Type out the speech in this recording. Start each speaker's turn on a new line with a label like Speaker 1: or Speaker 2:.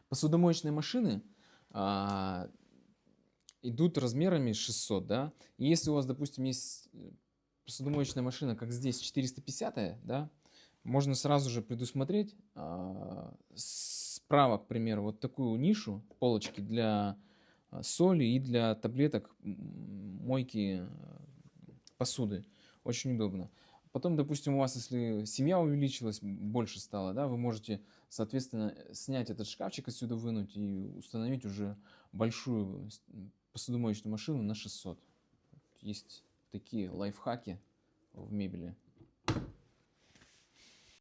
Speaker 1: Посудомоечные машины а, идут размерами 600, да. И если у вас, допустим, есть посудомоечная машина, как здесь, 450, да, можно сразу же предусмотреть справа, к примеру, вот такую нишу, полочки для соли и для таблеток мойки посуды. Очень удобно. Потом, допустим, у вас, если семья увеличилась, больше стало, да, вы можете, соответственно, снять этот шкафчик отсюда, вынуть и установить уже большую посудомоечную машину на 600. Есть такие лайфхаки в мебели.